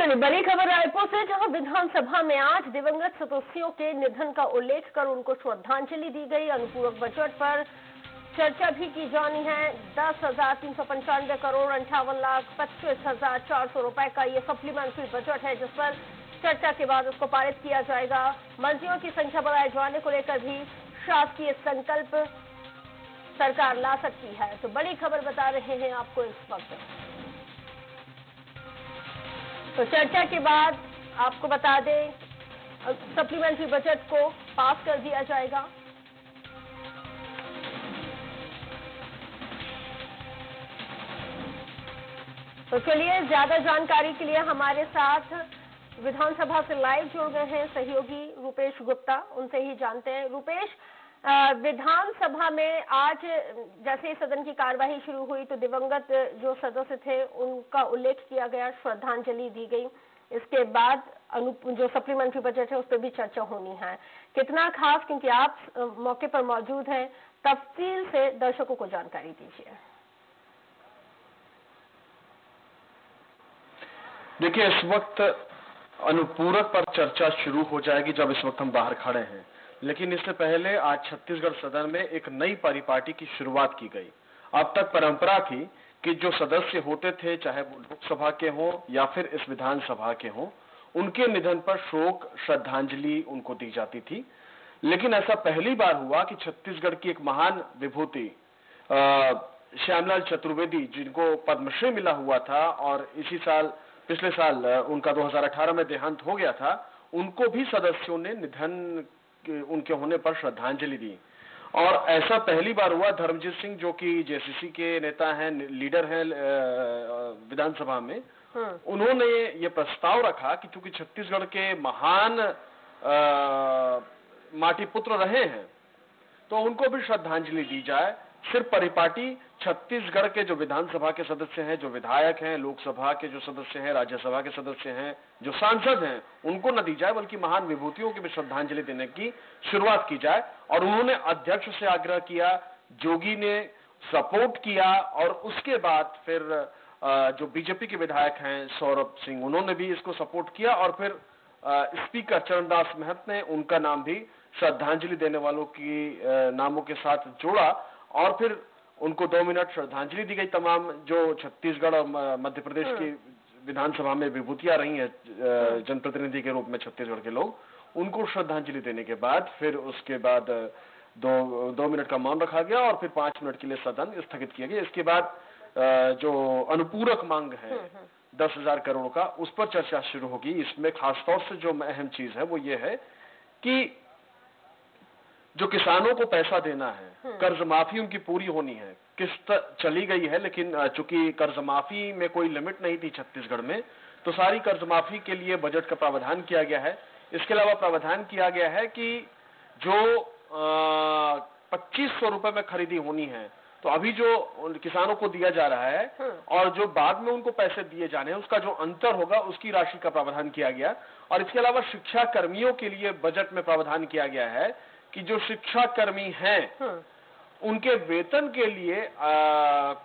चलिए बड़ी खबर रायपुर से, जहां विधानसभा में आज दिवंगत सदस्यों के निधन का उल्लेख कर उनको श्रद्धांजलि दी गई। अनुपूरक बजट पर चर्चा भी की जानी है। 10,395 करोड़ 58,25,400 रुपए का ये सप्लीमेंट्री बजट है, जिस पर चर्चा के बाद उसको पारित किया जाएगा। मंत्रियों की संख्या बढ़ाए जाने को लेकर भी शासकीय संकल्प सरकार ला सकती है। तो बड़ी खबर बता रहे हैं आपको इस वक्त। तो चर्चा के बाद आपको बता दें, सप्लीमेंट्री बजट को पास कर दिया जाएगा। तो चलिए, ज्यादा जानकारी के लिए हमारे साथ विधानसभा से लाइव जुड़ गए हैं सहयोगी रूपेश गुप्ता, उनसे ही जानते हैं। रूपेश, विधानसभा में आज जैसे ही सदन की कार्यवाही शुरू हुई तो दिवंगत जो सदस्य थे उनका उल्लेख किया गया, श्रद्धांजलि दी गई। इसके बाद जो सप्लीमेंट्री बजट है उस पर भी चर्चा होनी है। कितना खास, क्योंकि आप मौके पर मौजूद हैं, तफसील से दर्शकों को जानकारी दीजिए। देखिए, इस वक्त अनुपूरक पर चर्चा शुरू हो जाएगी जब इस वक्त हम बाहर खड़े हैं, लेकिन इससे पहले आज छत्तीसगढ़ सदन में एक नई परिपाटी की शुरुआत की गई। अब तक परंपरा थी कि जो सदस्य होते थे, चाहे वो लोकसभा के हों या फिर इस विधानसभा के हों, उनके निधन पर शोक श्रद्धांजलि उनको दी जाती थी। लेकिन ऐसा पहली बार हुआ कि छत्तीसगढ़ की एक महान विभूति श्यामलाल चतुर्वेदी, जिनको पद्मश्री मिला हुआ था और इसी साल पिछले साल उनका 2018 में देहांत हो गया था, उनको भी सदस्यों ने निधन उनके होने पर श्रद्धांजलि दी। और ऐसा पहली बार हुआ। धर्मजीत सिंह, जो कि जेसीसी के नेता हैं, लीडर हैं विधानसभा में, उन्होंने ये प्रस्ताव रखा कि चूंकि छत्तीसगढ़ के महान माटी पुत्र रहे हैं तो उनको भी श्रद्धांजलि दी जाए। सिर्फ परिपाटी छत्तीसगढ़ के जो विधानसभा के सदस्य हैं, जो विधायक हैं, लोकसभा के जो सदस्य हैं, राज्यसभा के सदस्य हैं, जो सांसद हैं, उनको न दी जाए, बल्कि महान विभूतियों की भी श्रद्धांजलि देने की शुरुआत की जाए। और उन्होंने अध्यक्ष से आग्रह किया, जोगी ने सपोर्ट किया, और उसके बाद फिर जो बीजेपी के विधायक हैं सौरभ सिंह, उन्होंने भी इसको सपोर्ट किया, और फिर स्पीकर चरणदास महंत ने उनका नाम भी श्रद्धांजलि देने वालों की नामों के साथ जोड़ा, और फिर उनको 2 मिनट श्रद्धांजलि दी गई। तमाम जो छत्तीसगढ़ और मध्य प्रदेश की विधानसभा में विभूतियां रही हैं जनप्रतिनिधि के रूप में छत्तीसगढ़ के लोग, उनको श्रद्धांजलि देने के बाद फिर उसके बाद 2 मिनट का मौन रखा गया और फिर 5 मिनट के लिए सदन स्थगित किया गया। इसके बाद जो अनुपूरक मांग है 10,000 करोड़ का, उस पर चर्चा शुरू होगी। इसमें खासतौर से जो अहम चीज है वो ये है कि जो किसानों को पैसा देना है, कर्ज माफी उनकी पूरी होनी है। किस्त चली गई है, लेकिन चूंकि कर्ज माफी में कोई लिमिट नहीं थी छत्तीसगढ़ में, तो सारी कर्ज माफी के लिए बजट का प्रावधान किया गया है। इसके अलावा प्रावधान किया गया है कि जो 2500 रुपए में खरीदी होनी है, तो अभी जो किसानों को दिया जा रहा है और जो बाद में उनको पैसे दिए जाने हैं, उसका जो अंतर होगा उसकी राशि का प्रावधान किया गया। और इसके अलावा शिक्षा कर्मियों के लिए बजट में प्रावधान किया गया है कि जो शिक्षा कर्मी हैं उनके वेतन के लिए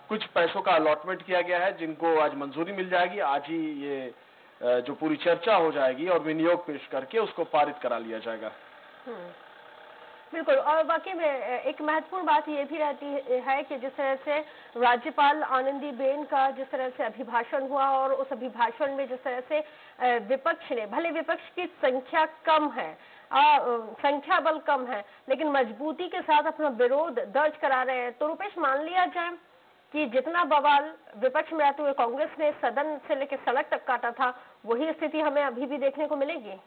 कुछ पैसों का अलॉटमेंट किया गया है, जिनको आज मंजूरी मिल जाएगी। आज ही ये जो पूरी चर्चा हो जाएगी और विनियोग पेश करके उसको पारित करा लिया जाएगा। बिल्कुल। और वाकई में एक महत्वपूर्ण बात ये भी रहती है कि जिस तरह से राज्यपाल आनंदीबेन का जिस तरह से अभिभाषण हुआ, और उस अभिभाषण में जिस तरह से विपक्ष ने, भले विपक्ष की संख्या कम है, संख्या बल कम है, लेकिन मजबूती के साथ अपना विरोध दर्ज करा रहे हैं। तो रुपेश, मान लिया जाए कि जितना बवाल विपक्ष में आते हुए कांग्रेस ने सदन से लेकर सड़क तक काटा था, वही स्थिति हमें अभी भी देखने को मिलेगी।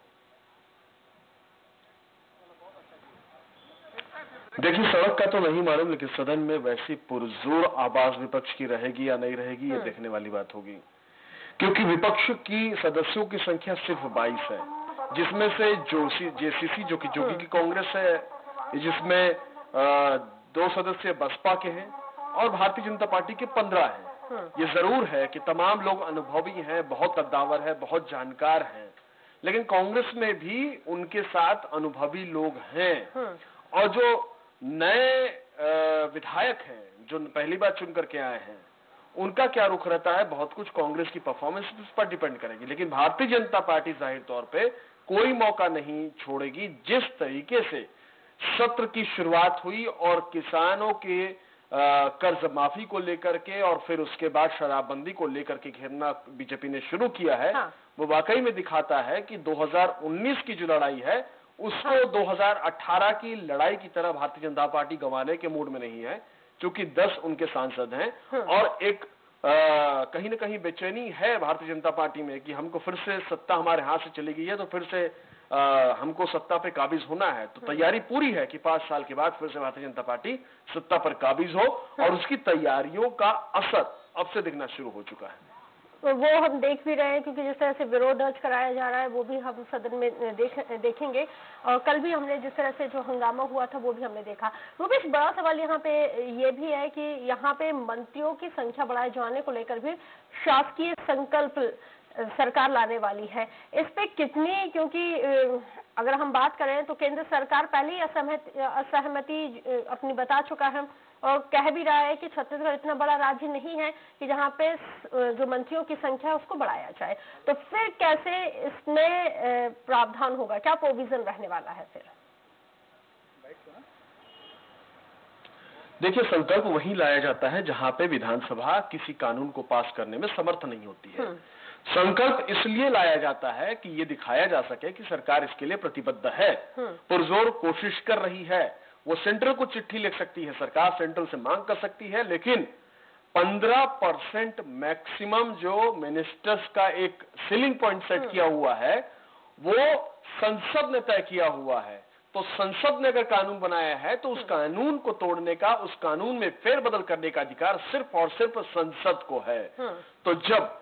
देखिए, सड़क का तो नहीं मालूम, लेकिन सदन में वैसी पुरजोर आवाज विपक्ष की रहेगी या नहीं रहेगी, ये देखने वाली बात होगी। क्योंकि विपक्ष की सदस्यों की संख्या सिर्फ 22 है, जिसमें से जेसीसी जो कि जोगी की कांग्रेस है, जिसमें 2 सदस्य बसपा के हैं और भारतीय जनता पार्टी के 15 हैं। ये जरूर है कि तमाम लोग अनुभवी हैं, बहुत कद्दावर है, बहुत जानकार हैं, लेकिन कांग्रेस में भी उनके साथ अनुभवी लोग हैं। और जो नए विधायक हैं, जो पहली बार चुन करके आए हैं, उनका क्या रुख रहता है, बहुत कुछ कांग्रेस की परफॉर्मेंस पर डिपेंड करेगी। लेकिन भारतीय जनता पार्टी जाहिर तौर पे कोई मौका नहीं छोड़ेगी। जिस तरीके से सत्र की शुरुआत हुई और किसानों के कर्ज माफी को लेकर के और फिर उसके बाद शराबबंदी को लेकर के घेरना बीजेपी ने शुरू किया है, हाँ। वो वाकई में दिखाता है कि 2019 की जो लड़ाई है उसको 2018 की लड़ाई की तरह भारतीय जनता पार्टी गंवाने के मूड में नहीं है, क्योंकि 10 उनके सांसद हैं और एक कहीं ना कहीं बेचैनी है भारतीय जनता पार्टी में कि हमको फिर से सत्ता हमारे हाथ से चली गई है, तो फिर से हमको सत्ता पे काबिज होना है। तो तैयारी पूरी है कि 5 साल के बाद फिर से भारतीय जनता पार्टी सत्ता पर काबिज हो, और उसकी तैयारियों का असर अब से दिखना शुरू हो चुका है। तो वो हम देख भी रहे हैं, क्योंकि जिस तरह से विरोध दर्ज कराया जा रहा है वो भी हम सदन में देखेंगे, और कल भी हमने जिस तरह से जो हंगामा हुआ था वो भी हमने देखा। रूपेश, बड़ा सवाल यहाँ पे ये भी है कि यहाँ पे मंत्रियों की संख्या बढ़ाए जाने को लेकर भी शासकीय संकल्प सरकार लाने वाली है, इस पे कितनी, क्योंकि अगर हम बात करें तो केंद्र सरकार पहले ही असहमति अपनी बता चुका है और कह भी रहा है कि छत्तीसगढ़ इतना बड़ा राज्य नहीं है कि जहां पे जो मंत्रियों की संख्या है उसको बढ़ाया जाए। तो फिर कैसे इसमें प्रावधान होगा, क्या प्रोविजन रहने वाला है फिर? देखिए, संकल्प वहीं लाया जाता है जहां पे विधानसभा किसी कानून को पास करने में समर्थ नहीं होती है। संकल्प इसलिए लाया जाता है कि ये दिखाया जा सके कि सरकार इसके लिए प्रतिबद्ध है, पुरजोर कोशिश कर रही है। वो सेंट्रल को चिट्ठी लिख सकती है, सरकार सेंट्रल से मांग कर सकती है, लेकिन 15% मैक्सिमम जो मिनिस्टर्स का एक सीलिंग पॉइंट सेट किया हुआ है वो संसद ने तय किया हुआ है। तो संसद ने अगर कानून बनाया है तो उस कानून को तोड़ने का, उस कानून में फेरबदल करने का अधिकार सिर्फ और सिर्फ संसद को है। तो जब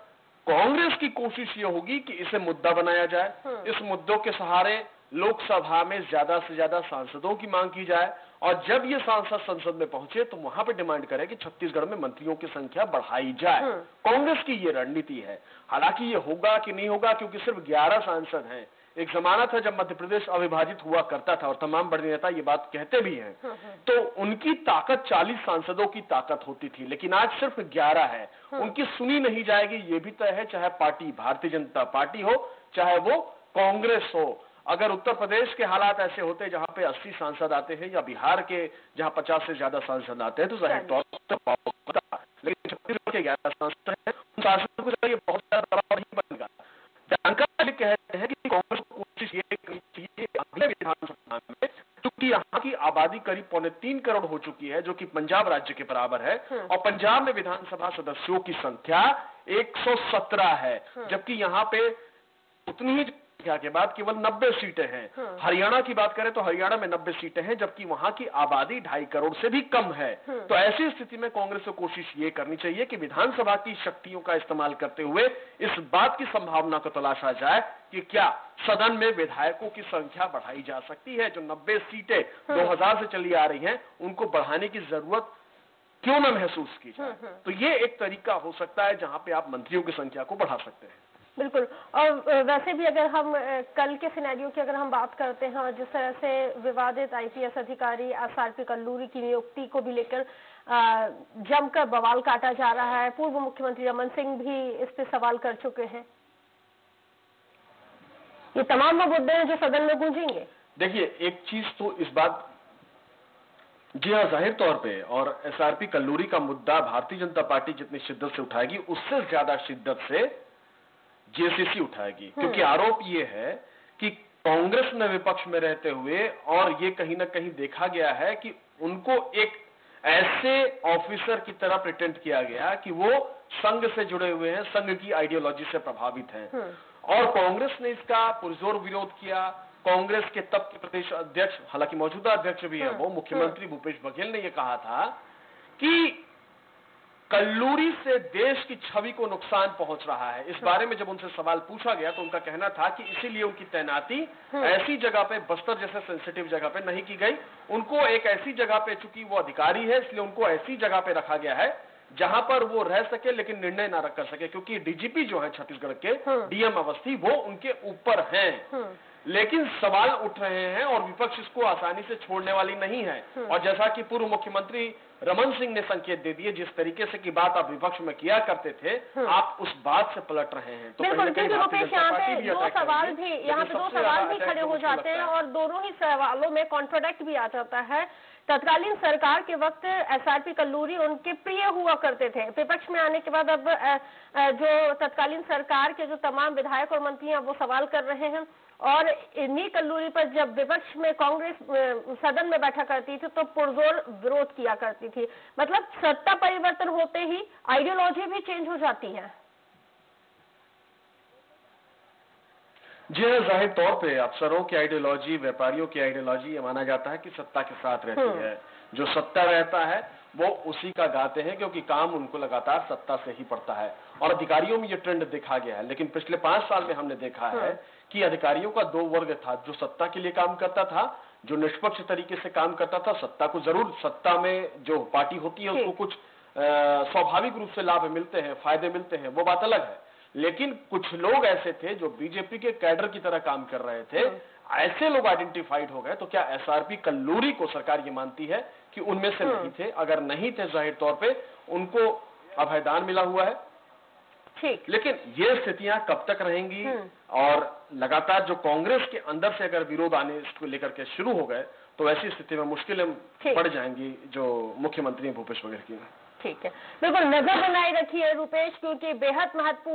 कांग्रेस की कोशिश ये होगी कि इसे मुद्दा बनाया जाए, इस मुद्दों के सहारे लोकसभा में ज्यादा से ज्यादा सांसदों की मांग की जाए, और जब ये सांसद संसद में पहुंचे तो वहां पे डिमांड करें कि छत्तीसगढ़ में मंत्रियों की संख्या बढ़ाई जाए। कांग्रेस की ये रणनीति है। हालांकि ये होगा कि नहीं होगा, क्योंकि सिर्फ 11 सांसद हैं। एक जमाना था जब मध्य प्रदेश अविभाजित हुआ करता था, और तमाम बड़े नेता ये बात कहते भी हैं, तो उनकी ताकत 40 सांसदों की ताकत होती थी, लेकिन आज सिर्फ 11 है। उनकी सुनी नहीं जाएगी, ये भी तय है, चाहे पार्टी भारतीय जनता पार्टी हो चाहे वो कांग्रेस हो। अगर उत्तर प्रदेश के हालात ऐसे होते जहां पे 80 सांसद आते हैं, या बिहार के जहां 50 से ज्यादा सांसद आते हैं, तो जाहिर तौर पर, लेकिन छत्तीसगढ़ के 11 सांसद हैं, उन सांसदों को ये बहुत ज्यादा दबाव नहीं बनेगा। जानकार कहते हैं कि कांग्रेस को कोशिश ये करनी चाहिए अगले विधानसभा में, क्योंकि यहाँ की आबादी करीब 3.25 करोड़ हो चुकी है, जो कि पंजाब राज्य के बराबर है, और पंजाब में विधानसभा सदस्यों की संख्या 117 है, जबकि यहाँ पे उतनी ही के बाद केवल 90 सीटें हैं। हरियाणा की बात करें तो हरियाणा में 90 सीटें हैं, जबकि वहां की आबादी 2.5 करोड़ से भी कम है। तो ऐसी स्थिति में कांग्रेस को कोशिश ये करनी चाहिए कि विधानसभा की शक्तियों का इस्तेमाल करते हुए इस बात की संभावना को तलाशा जाए कि क्या सदन में विधायकों की संख्या बढ़ाई जा सकती है। जो 90 सीटें 2000 से चली आ रही हैं, उनको बढ़ाने की जरूरत क्यों न महसूस की जाए। तो ये एक तरीका हो सकता है जहां पे आप मंत्रियों की संख्या को बढ़ा सकते हैं। बिल्कुल। और वैसे भी अगर हम कल के सिनेरियो की अगर हम बात करते हैं, और जिस तरह से विवादित आईपीएस अधिकारी एसआरपी कल्लूरी की नियुक्ति को भी लेकर जमकर बवाल काटा जा रहा है, पूर्व मुख्यमंत्री रमन सिंह भी इस पे सवाल कर चुके हैं। ये तमाम वो मुद्दे हैं जो सदन में गूंजेंगे। देखिए, एक चीज तो इस बात, जी हाँ, जाहिर तौर पे, और एसआरपी कल्लूरी का मुद्दा भारतीय जनता पार्टी जितनी शिद्दत से उठाएगी उससे ज्यादा शिद्दत से जेसीसी उठाएगी, क्योंकि आरोप ये है कि कांग्रेस ने विपक्ष में रहते हुए, और ये कहीं ना कहीं देखा गया है कि उनको एक ऐसे ऑफिसर की तरह प्रिटेंड किया गया कि वो संघ से जुड़े हुए हैं, संघ की आइडियोलॉजी से प्रभावित हैं, और कांग्रेस ने इसका पुरजोर विरोध किया। कांग्रेस के तब के प्रदेश अध्यक्ष, हालांकि मौजूदा अध्यक्ष भी है वो, मुख्यमंत्री भूपेश बघेल ने यह कहा था कि कल्लूरी से देश की छवि को नुकसान पहुंच रहा है। इस बारे में जब उनसे सवाल पूछा गया तो उनका कहना था कि इसीलिए उनकी तैनाती ऐसी जगह पे, बस्तर जैसे सेंसिटिव जगह पे नहीं की गई। उनको एक ऐसी जगह पे, चूंकि वो अधिकारी है इसलिए उनको ऐसी जगह पे रखा गया है जहां पर वो रह सके लेकिन निर्णय ना कर सके, क्योंकि डीजीपी जो है छत्तीसगढ़ के, डीएम अवस्थी, वो उनके ऊपर हैं। लेकिन सवाल उठ रहे हैं और विपक्ष इसको आसानी से छोड़ने वाली नहीं है। और जैसा कि पूर्व मुख्यमंत्री रमन सिंह ने संकेत दे दिए, जिस तरीके से की बात आप विपक्ष में किया करते थे, आप उस बात से पलट रहे हैं। तो बिल्कुल, क्योंकि रुपेश यहाँ पे दो सवाल भी खड़े हो जाते हैं और दोनों ही सवालों में कॉन्ट्रोडक्ट भी आ जाता है। तत्कालीन सरकार के वक्त एसआरपी कल्लूरी उनके प्रिय हुआ करते थे, विपक्ष में आने के बाद अब जो तत्कालीन सरकार के जो तमाम विधायक और मंत्री हैं वो सवाल कर रहे हैं। और इन्हीं कल्लूरी पर जब विपक्ष में कांग्रेस सदन में बैठा करती थी तो पुरजोर विरोध किया करती थी। मतलब सत्ता परिवर्तन होते ही आइडियोलॉजी भी चेंज हो जाती है। जी हाँ, जाहिर तौर पे अफसरों की आइडियोलॉजी, व्यापारियों की आइडियोलॉजी, ये माना जाता है कि सत्ता के साथ रहती है। जो सत्ता रहता है वो उसी का गाते हैं, क्योंकि काम उनको लगातार सत्ता से ही पड़ता है। और अधिकारियों में ये ट्रेंड देखा गया है। लेकिन पिछले 5 साल में हमने देखा है कि अधिकारियों का 2 वर्ग था, जो सत्ता के लिए काम करता था, जो निष्पक्ष तरीके से काम करता था। सत्ता को जरूर, सत्ता में जो पार्टी होती है उसको कुछ स्वाभाविक रूप से लाभ मिलते हैं, फायदे मिलते हैं, वो बात अलग है। लेकिन कुछ लोग ऐसे थे जो बीजेपी के कैडर की तरह काम कर रहे थे, ऐसे लोग आइडेंटिफाइड हो गए। तो क्या एसआरपी कल्लूरी को सरकार ये मानती है कि उनमें से नहीं थे? अगर नहीं थे, जाहिर तौर पे उनको अभयदान मिला हुआ है। ठीक, लेकिन ये स्थितियां कब तक रहेंगी? और लगातार जो कांग्रेस के अंदर से अगर विरोध आने इसको लेकर के शुरू हो गए तो ऐसी स्थिति में मुश्किलें बढ़ जाएंगी जो मुख्यमंत्री भूपेश बघेल की। ठीक है, बिल्कुल नजर बनाए रखिए रुपेश, क्योंकि बेहद महत्वपूर्ण